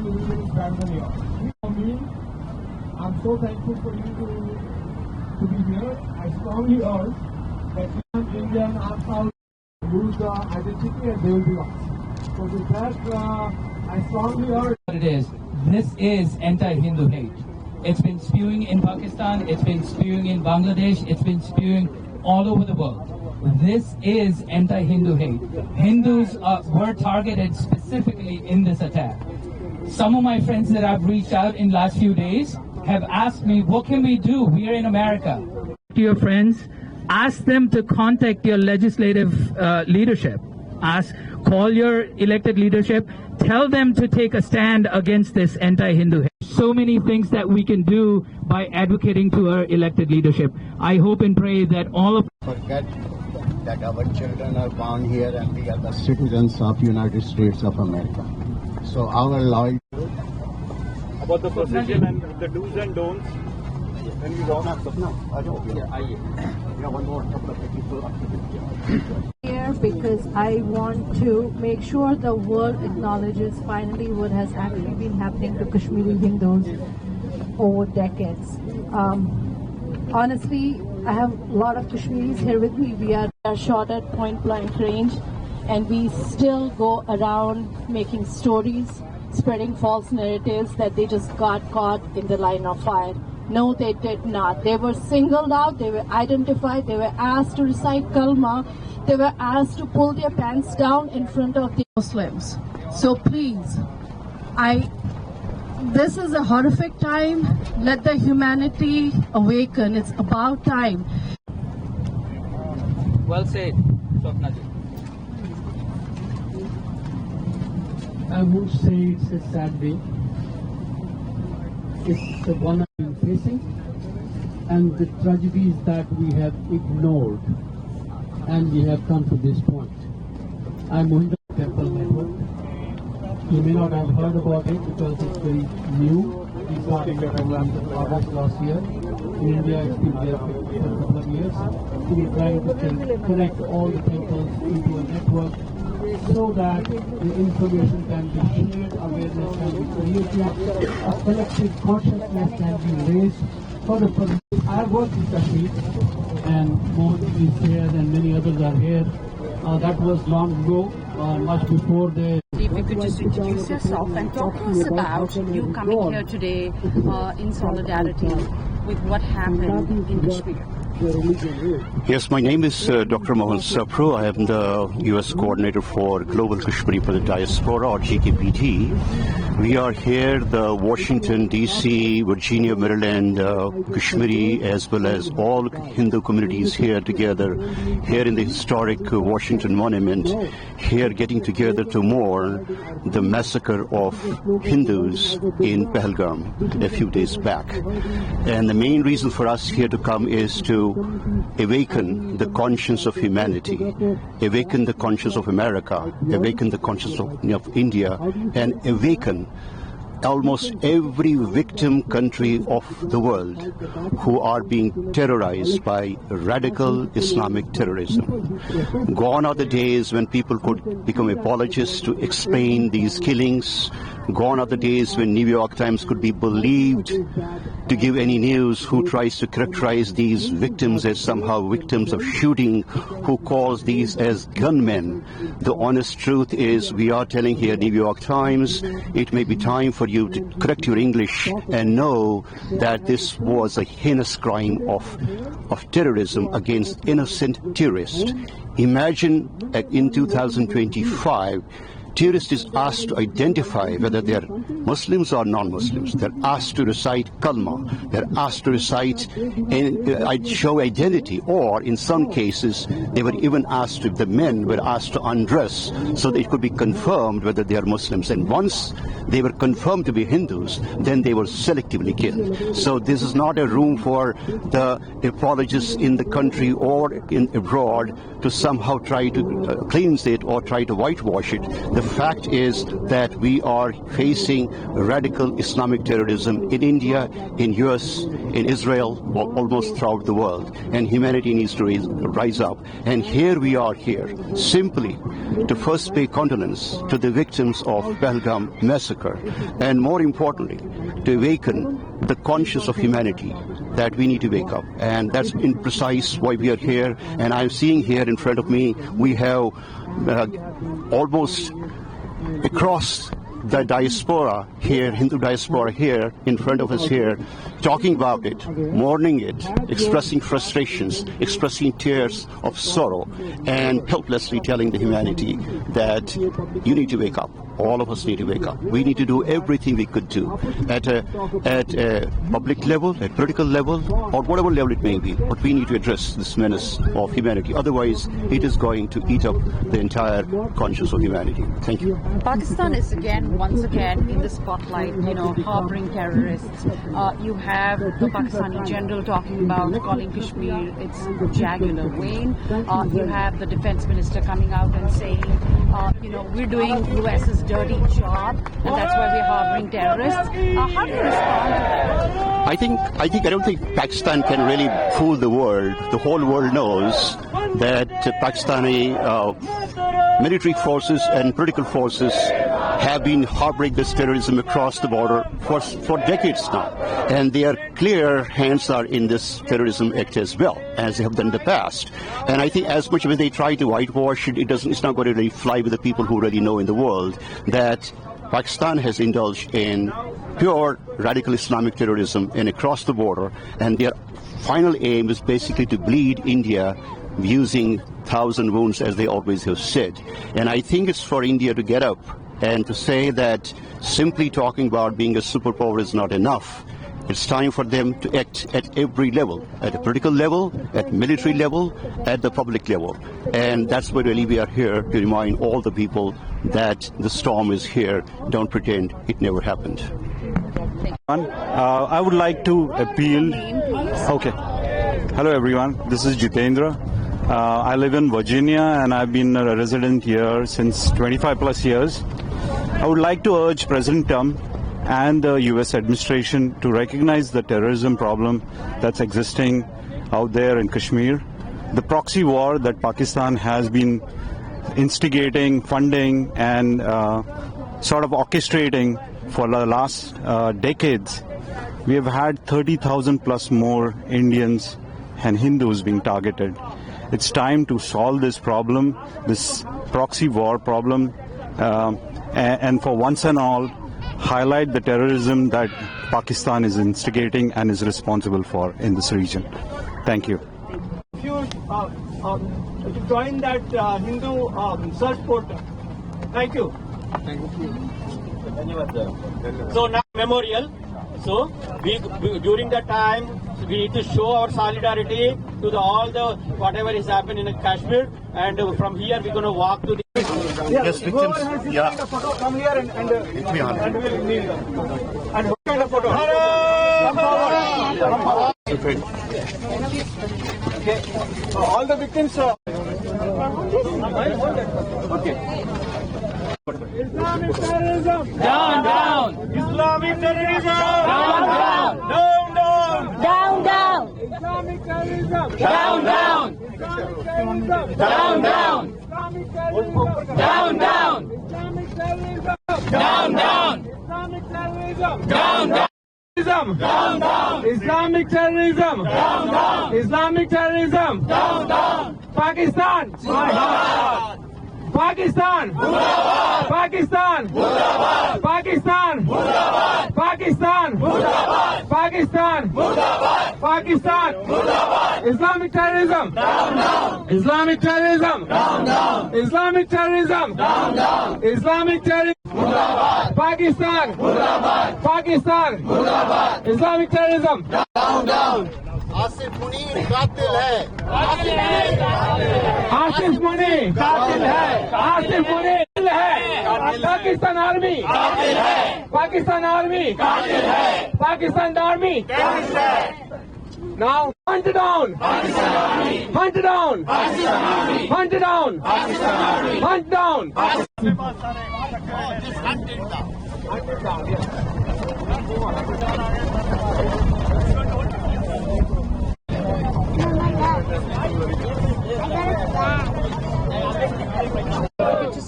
and religion is better than yours. For me, I'm so thankful for you to be here. I strongly urge that Indian are proud to lose the identity and they will be lost. So with that, I strongly urge. What it is, this is anti-Hindu hate. It's been spewing in Pakistan, it's been spewing in Bangladesh, it's been spewing all over the world. This is anti-Hindu hate. Hindus were targeted specifically in this attack. Some of my friends that I've reached out in last few days have asked me, what can we do? We are in America. To your friends, ask them to contact your legislative leadership. Call your elected leadership. Tell them to take a stand against this anti-Hindu hate. So many things that we can do by advocating to our elected leadership. I hope and pray that all of forget that our children are born here and we are the citizens of United States of America. So our loyalty about the procession and the do's and don'ts. When we walk here because I want to make sure the world acknowledges finally what has actually been happening to Kashmiri Hindus over decades. Honestly, I have a lot of Kashmiris here with me. We are shot at point blank range and we still go around making stories, spreading false narratives that they just got caught in the line of fire. No, they did not. They were singled out, they were identified, they were asked to recite kalma, they were asked to pull their pants down in front of the Muslims. So please, this is a horrific time. Let the humanity awaken. It's about time. Well said, Swapnar. I would say it's a sad day. It's the one I'm facing, and the tragedies that we have ignored, and we have come to this point. I'm Mohinder Temple Network. You may not have heard about it because it's very new. We started around August last year. In India, it's been there for a couple of years. We are trying to connect all the temples into a network so that the information can be shared, awareness can be created, a collective consciousness can be raised for the public. I worked in Kashmir, and Mohan is here and many others are here. That was long ago, much before the... If you could just introduce yourself and talk to us about you coming here today in solidarity with what happened in Kashmir. Yes, my name is Dr. Mohan Sapru. I am the U.S. coordinator for Global Kashmiri Pandits and Diaspora, or GKPD. We are here, the Washington D.C., Virginia, Maryland, Kashmiri, as well as all Hindu communities here together, here in the historic Washington Monument, here getting together to mourn the massacre of Hindus in Pahalgam a few days back. And the main reason for us here to come is to awaken the conscience of humanity, awaken the conscience of America, awaken the conscience of India, and awaken almost every victim country of the world who are being terrorized by radical Islamic terrorism. Gone are the days when people could become apologists to explain these killings. Gone are the days when New York Times could be believed to give any news who tries to characterize these victims as somehow victims of shooting, who calls these as gunmen. The honest truth is, we are telling here, New York Times, it may be time for you to correct your English and know that this was a heinous crime of terrorism against innocent tourists. Imagine in 2025, tourist is asked to identify whether they are Muslims or non-Muslims. They're asked to recite kalma. They're asked to recite and show identity. Or in some cases, they were even asked, if the men were asked to undress so that it could be confirmed whether they are Muslims. And once they were confirmed to be Hindus, then they were selectively killed. So this is not a room for the apologists in the country or abroad to somehow try to cleanse it or try to whitewash it. The The fact is that we are facing radical Islamic terrorism in India, in US, in Israel, almost throughout the world, and humanity needs to rise up. And here we are here, simply to first pay condolence to the victims of Pahalgam massacre, and more importantly, to awaken the conscience of humanity that we need to wake up. And that's in precise why we are here. And I'm seeing here in front of me, we have almost across the diaspora here, Hindu diaspora here, in front of us here, talking about it, mourning it, expressing frustrations, expressing tears of sorrow, and helplessly telling the humanity that you need to wake up. All of us need to wake up. We need to do everything we could do at a public level, at political level, or whatever level it may be. But we need to address this menace of humanity. Otherwise, it is going to eat up the entire conscience of humanity. Thank you. Pakistan is once again in the spotlight, harboring terrorists. You have the Pakistani general talking about calling Kashmir its jugular vein. You have the defense minister coming out and saying, we're doing US's dirty job, and that's why we're harboring terrorists. How do you respond to that? I don't think Pakistan can really fool the world. The whole world knows that Pakistani military forces and political forces have been harboring this terrorism across the border for decades now. And their clear hands are in this terrorism act as well, as they have done in the past. And I think as much as they try to whitewash it, it's not going to really fly with the people who really know in the world that Pakistan has indulged in pure radical Islamic terrorism and across the border, and their final aim is basically to bleed India using 1,000 wounds, as they always have said. And I think it's for India to get up and to say that simply talking about being a superpower is not enough. It's time for them to act at every level, at a political level, at military level, at the public level. And that's why really we are here to remind all the people that the storm is here. Don't pretend it never happened. I would like to appeal. Okay. Hello everyone, this is Jitendra. I live in Virginia and I've been a resident here since 25 plus years. I would like to urge President Trump and the US administration to recognize the terrorism problem that's existing out there in Kashmir. The proxy war that Pakistan has been instigating, funding, and sort of orchestrating for the last decades. We have had 30,000 plus more Indians and Hindus being targeted. It's time to solve this problem, this proxy war problem, and for once and all, highlight the terrorism that Pakistan is instigating and is responsible for in this region. Thank you. If you join that Hindu search portal. Thank you. Thank you. So now memorial. So we during that time we need to show our solidarity to all the whatever is happening in Kashmir, and from here we're going to walk to the Yes, victims. Yeah. Come here and we'll kneel down. And hold the photo. Come forward. Okay. All the victims. Okay. Islamic terrorism. Down, down. Islamic terrorism. Down, down. Down, down. Down, down. Islamic terrorism. Down, down. Islamic terrorism. Down, down. Islamic terrorism. Down, down. Islamic terrorism. Down, down. Islamic terrorism. Down, down. Down, down. Islamic terrorism. Down, down. Islamic terrorism. Down, down. Pakistan. Pakistan. Pakistan. Pakistan. Pakistan. Pakistan. Pakistan. Islamic terrorism. Islamic terrorism. Islamic terrorism. Islamic terrorism. Pakistan. Pakistan. Islamic terrorism. Asif Munir कातिल है आसिफ मुनी कातिल है आसिफ मुनी है Pakistan army कातिल है Pakistan army कातिल है Pakistan army terrorist है Now hunt down Pakistan Army hunt down Pakistan Army hunt down Pakistan Army hunt down Just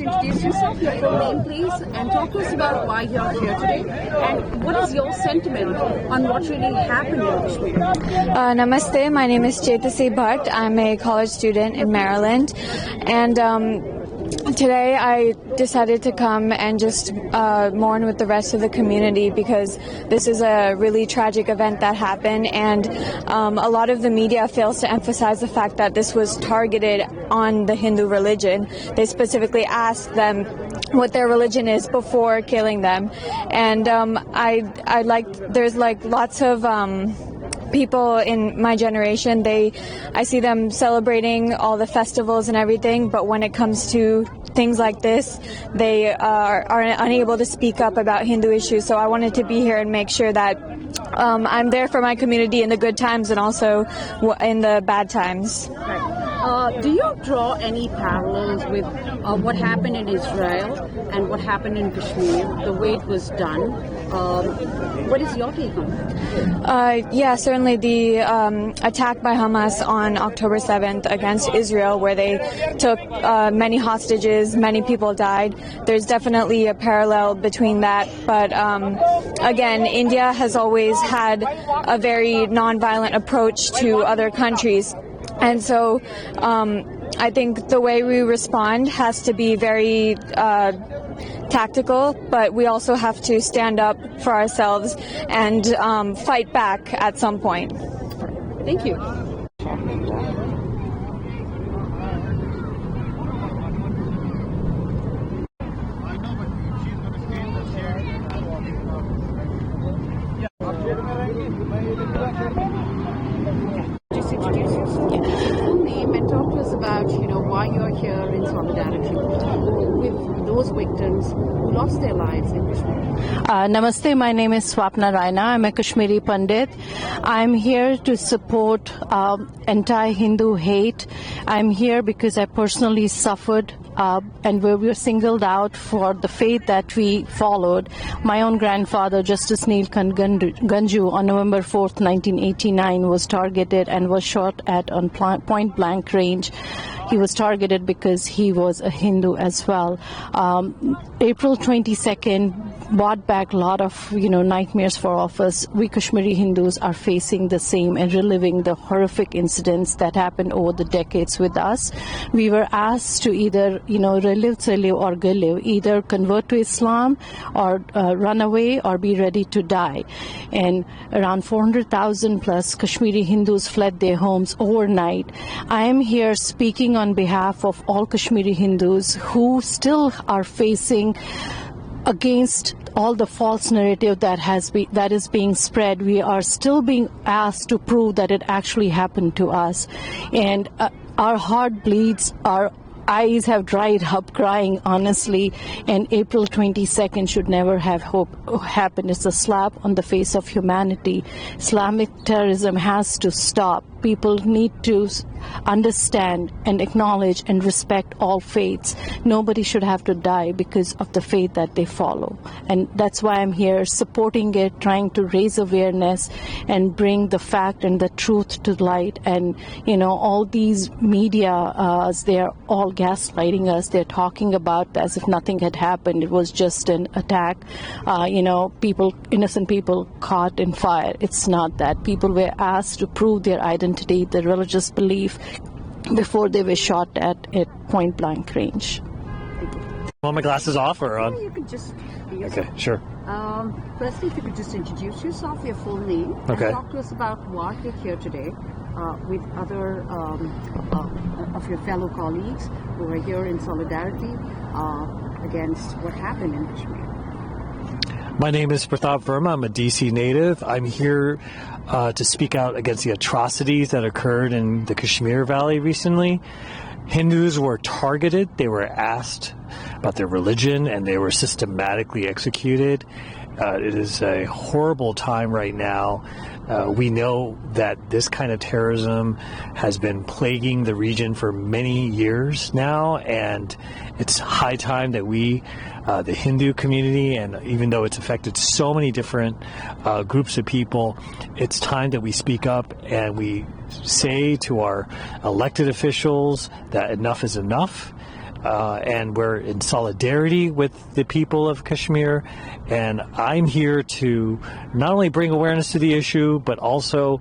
introduce yourself, your full name please, and talk to us about why you're here today and what is your sentiment on what really happened in Kashmir. Namaste, my name is Chetasi Bhatt. I'm a college student in Maryland, and today I decided to come and just mourn with the rest of the community because this is a really tragic event that happened, and a lot of the media fails to emphasize the fact that this was targeted on the Hindu religion. They specifically asked them what their religion is before killing them, and there's like lots of people in my generation, I see them celebrating all the festivals and everything, but when it comes to things like this, they are unable to speak up about Hindu issues. So I wanted to be here and make sure that I'm there for my community in the good times and also in the bad times. Do you draw any parallels with what happened in Israel and what happened in Kashmir, the way it was done? What is your take on that? Yeah, certainly the attack by Hamas on October 7th against Israel, where they took many hostages, many people died. There's definitely a parallel between that. But again, India has always had a very nonviolent approach to other countries. And so I think the way we respond has to be very tactical, but we also have to stand up for ourselves and fight back at some point. Thank you. Just introduce yourself. Full name and talk to us about, why you're here in solidarity with those victims who lost their lives in Kashmir. Namaste, my name is Swapnar. I'm a Kashmiri Pandit. I'm here to support anti-Hindu hate. I'm here because I personally suffered and we were singled out for the faith that we followed. My own grandfather, Justice Neelkant Ganju, on November 4th, 1989, was targeted and was shot at on point blank range. He was targeted because he was a Hindu as well. April 22nd brought back a lot of nightmares for all of us. We Kashmiri Hindus are facing the same and reliving the horrific incidents that happened over the decades with us. We were asked to either relive or galiv, either convert to Islam or run away or be ready to die. And around 400,000 plus Kashmiri Hindus fled their homes overnight. I am here speaking on behalf of all Kashmiri Hindus who still are facing against all the false narrative that is being spread. We are still being asked to prove that it actually happened to us, and our heart bleeds, our eyes have dried up crying, honestly, and April 22nd should never have happened. It's a slap on the face of humanity. Islamic terrorism has to stop. People need to understand and acknowledge and respect all faiths. Nobody should have to die because of the faith that they follow. And that's why I'm here supporting it, trying to raise awareness and bring the fact and the truth to light. And, all these media, they are all gaslighting us. They're talking about as if nothing had happened. It was just an attack. Innocent people caught in fire. It's not that. People were asked to prove their identity, their religious belief, before they were shot at point blank range. Want my glasses off or on? You could just be Okay, sure. Firstly, if you could just introduce yourself, your full name, Okay. and talk to us about why you're here today with other of your fellow colleagues who are here in solidarity against what happened in Kashmir. My name is Prattab Verma. I'm a D.C. native. I'm here to speak out against the atrocities that occurred in the Kashmir Valley recently. Hindus were targeted. They were asked about their religion, and they were systematically executed. It is a horrible time right now. We know that this kind of terrorism has been plaguing the region for many years now, and it's high time that we, the Hindu community, and even though it's affected so many different groups of people, it's time that we speak up and we say to our elected officials that enough is enough. And we're in solidarity with the people of Kashmir, and I'm here to not only bring awareness to the issue, but also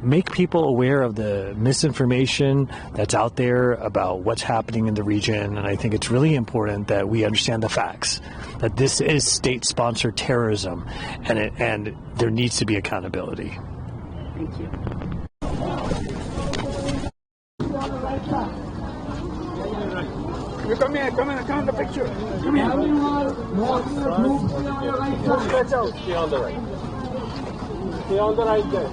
make people aware of the misinformation that's out there about what's happening in the region. And I think it's really important that we understand the facts, that this is state-sponsored terrorism, and there needs to be accountability. Thank you. You come here, come and count the picture. Come here. Stretch out. Stay on the right. Stay on the right there.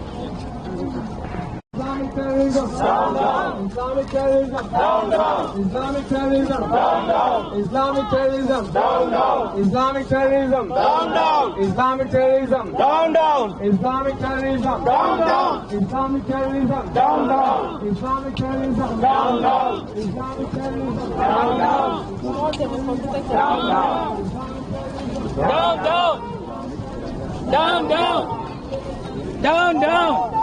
Islamic terrorism, down, down. Islamic terrorism, down, down. Islamic terrorism, down, down. Islamic terrorism, down, down. Islamic terrorism, down, down. Islamic terrorism, down, down. Islamic terrorism, down, down. Islamic terrorism, down, down. Islamic terrorism, down, down. Islamic terrorism, down, down. Down, down. Down, down. Down, down. Down, down.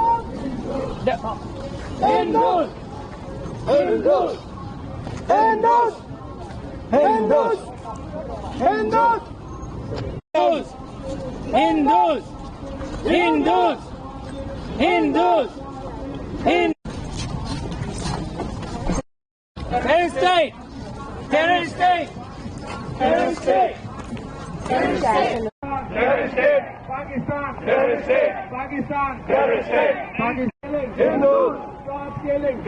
Hindus! Hindus! Hindus! Hindus! Hindus! Hindus! Hindus! Hindus! Hindus! Terrorist state! Terrorist state! Terrorist state! Terrorist state! Terrorist state! Pakistan! Terrorist state! Pakistan! Terrorist state! Pakistan! Hindus! Stop killing!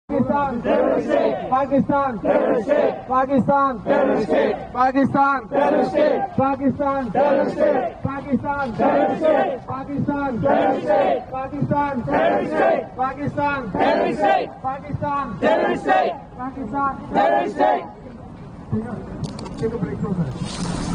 Pakistan! Terrorist state! Pakistan! Terrorist state! Pakistan! Terrorist state! Pakistan! Terrorist state! Pakistan! Terrorist state! Pakistan! Terrorist state! Pakistan! Terrorist state! Pakistan! Terrorist state! Pakistan! Terrorist state! Pakistan! Terrorist state! Pakistan! Terrorist state! Take a break from that.